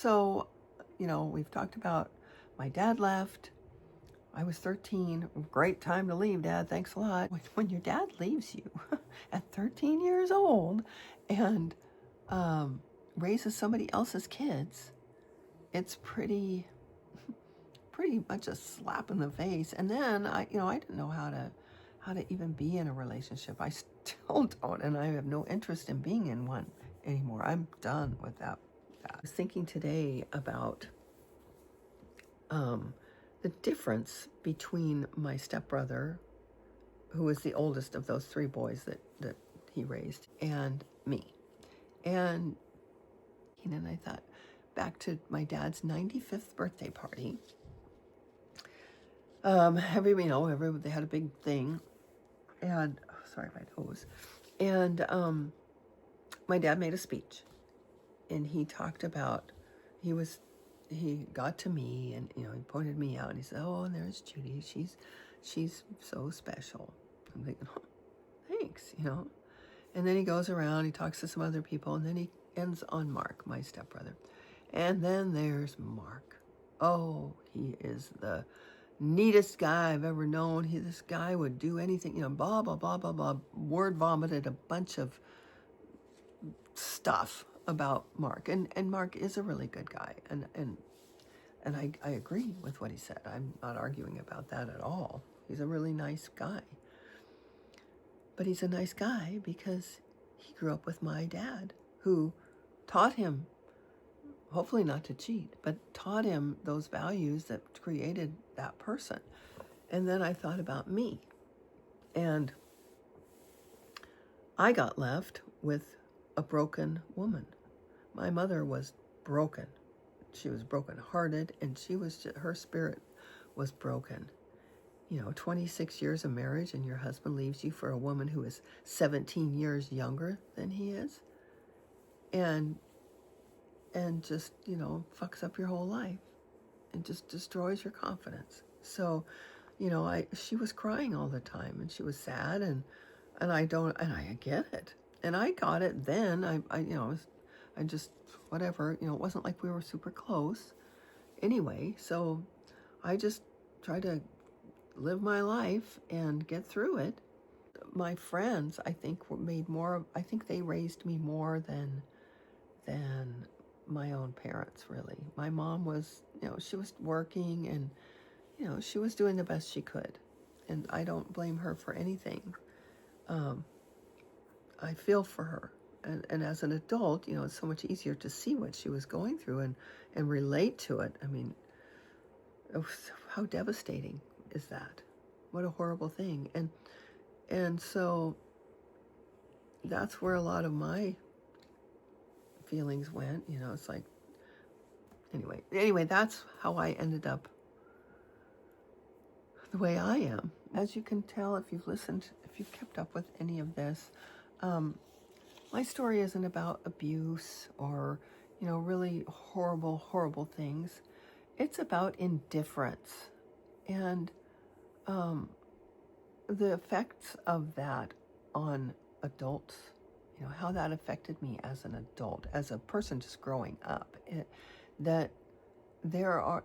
So, we've talked about my dad left. I was 13. Great time to leave, Dad. Thanks a lot. When your dad leaves you at 13 years old and raises somebody else's kids, it's pretty much a slap in the face. And then I didn't know how to even be in a relationship. I still don't, and I have no interest in being in one anymore. I'm done with that. I was thinking today about the difference between my stepbrother, who was the oldest of those three boys that he raised, and me. And I thought back to my dad's 95th birthday party. They had a big thing, and sorry, my toes. And my dad made a speech, and he talked about he got to me, and he pointed me out, and he said, "Oh, and there's Judy. She's so special." I'm thinking, oh, thanks, And then he goes around, he talks to some other people, and then he ends on Mark, my stepbrother. And then there's Mark. Oh, he is the neatest guy I've ever known. This guy would do anything, blah, blah, blah, blah, blah. Word vomited a bunch of stuff about Mark. And Mark is a really good guy. And I agree with what he said. I'm not arguing about that at all. He's a really nice guy. But he's a nice guy because he grew up with my dad, who taught him, hopefully not to cheat, but taught him those values that created that person. And then I thought about me. And I got left with a broken woman. My mother was broken. She was brokenhearted, and her spirit was broken. 26 years of marriage, and your husband leaves you for a woman who is 17 years younger than he is, and just, fucks up your whole life and just destroys your confidence. So, she was crying all the time, and she was sad, and I get it. And I got it then. I just, whatever, it wasn't like we were super close anyway. So I just tried to live my life and get through it. My friends, I think, they raised me more than my own parents, really. My mom was, she was working, and, she was doing the best she could. And I don't blame her for anything. I feel for her. And as an adult, it's so much easier to see what she was going through and relate to it. I mean, how devastating is that? What a horrible thing. And so that's where a lot of my feelings went. It's like, anyway, that's how I ended up the way I am. As you can tell, if you've kept up with any of this, my story isn't about abuse or, really horrible things. It's about indifference and the effects of that on adults, how that affected me as an adult, as a person just growing up. That there are,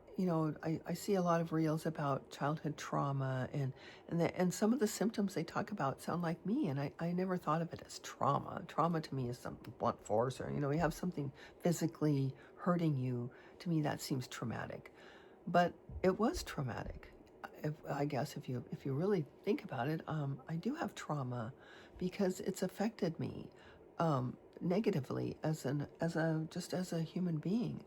I see a lot of reels about childhood trauma, and some of the symptoms they talk about sound like me, and I never thought of it as trauma. Trauma to me is some blunt force, or, you have something physically hurting you. To me, that seems traumatic. But it was traumatic. I guess if you really think about it, I do have trauma because it's affected me negatively as a human being.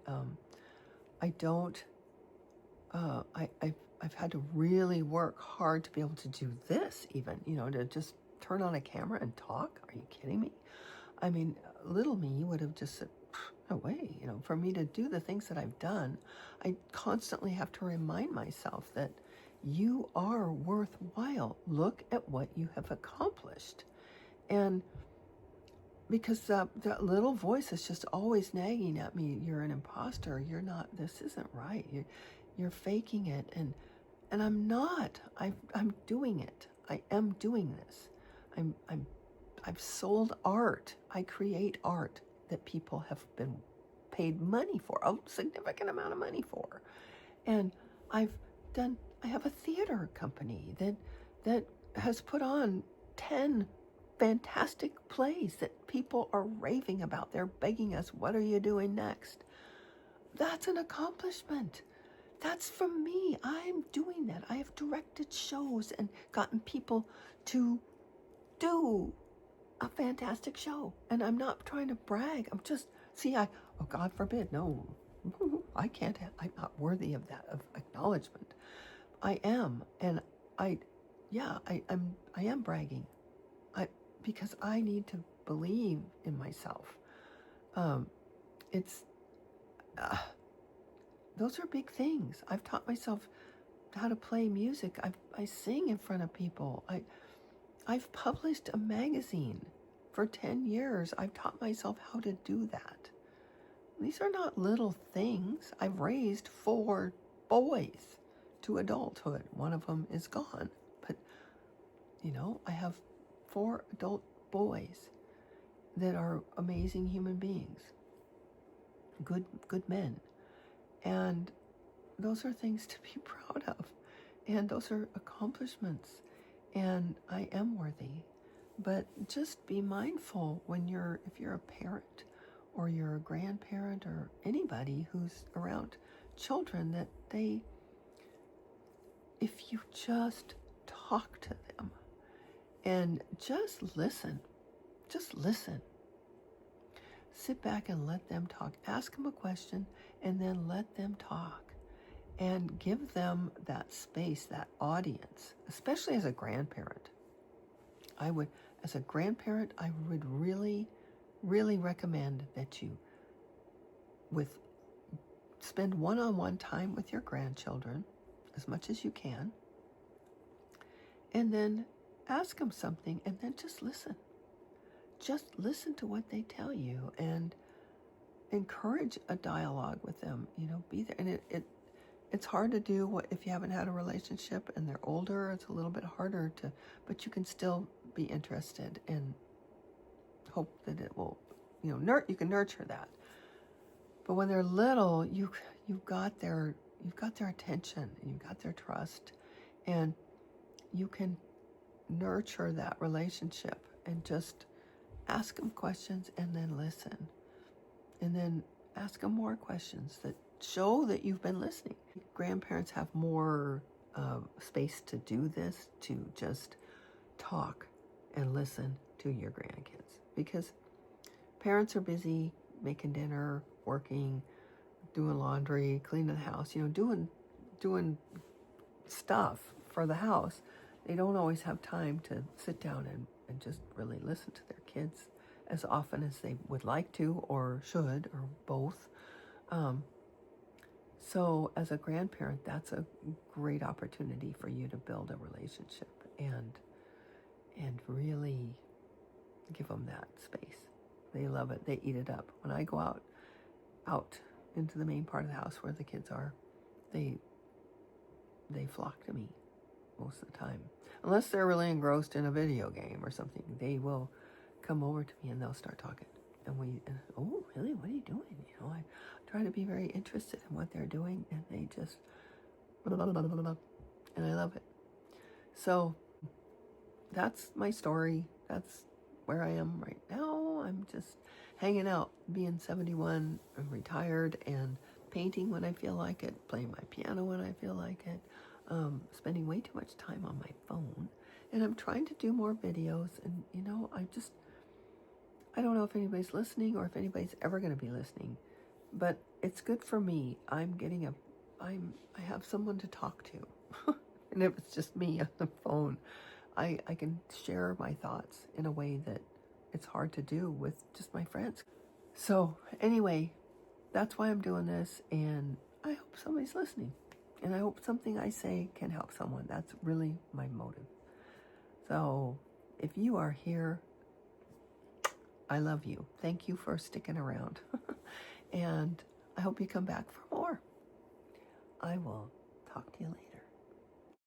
I've had to really work hard to be able to do this, even, to just turn on a camera and talk. Are you kidding me? I mean, little me would have just said, no way, for me to do the things that I've done. I constantly have to remind myself that you are worthwhile. Look at what you have accomplished. And because that little voice is just always nagging at me, you're an imposter, you're not, this isn't right, you're faking it, and I'm not. I'm doing it. I am doing this. I've sold art. I create art that people have been paid money for, a significant amount of money for. And I have a theater company that has put on 10 fantastic plays that people are raving about. They're begging us, what are you doing next? That's an accomplishment. That's from me. I'm doing that. I have directed shows and gotten people to do a fantastic show. And I'm not trying to brag. I'm just, oh, God forbid, no, I can't, I'm not worthy of that, of acknowledgement. I am. And I am bragging. Because I need to believe in myself. Those are big things. I've taught myself how to play music. I sing in front of people. I've published a magazine for 10 years. I've taught myself how to do that. These are not little things. I've raised 4 boys to adulthood. One of them is gone. But, I have 4 adult boys that are amazing human beings. Good men. And those are things to be proud of. And those are accomplishments. And I am worthy. But just be mindful if you're a parent or you're a grandparent or anybody who's around children, that if you just talk to them and just listen, sit back and let them talk. Ask them a question and then let them talk. And give them that space, that audience, especially as a grandparent. I would really, really recommend that you spend one-on-one time with your grandchildren as much as you can, and then ask them something, and then just listen. Just listen to what they tell you and encourage a dialogue with them. Be there. And it's hard to do if you haven't had a relationship and they're older. It's a little bit harder but you can still be interested and hope that it will, you can nurture that. But when they're little, you've got their attention and you've got their trust, and you can nurture that relationship and just ask them questions and then listen, and then ask them more questions that show that you've been listening. Grandparents have more space to do this, to just talk and listen to your grandkids, because parents are busy making dinner, working, doing laundry, cleaning the house, doing stuff for the house. They don't always have time to sit down and just really listen to their kids as often as they would like to or should, or both. So as a grandparent, that's a great opportunity for you to build a relationship and really give them that space. They love it. They eat it up. When I go out into the main part of the house where the kids are, they flock to me most of the time. Unless they're really engrossed in a video game or something, they will come over to me and they'll start talking. Oh, really? What are you doing? I try to be very interested in what they're doing, and they just, blah, blah, blah, blah, blah, and I love it. So that's my story. That's where I am right now. I'm just hanging out, being 71. I'm retired and painting when I feel like it, playing my piano when I feel like it, spending way too much time on my phone. And I'm trying to do more videos, and I don't know if anybody's listening or if anybody's ever going to be listening, but it's good for me. I have someone to talk to. And if it's just me on the phone, I can share my thoughts in a way that it's hard to do with just my friends. So anyway, that's why I'm doing this, and I hope somebody's listening. And I hope something I say can help someone. That's really my motive. So if you are here, I love you. Thank you for sticking around. And I hope you come back for more. I will talk to you later.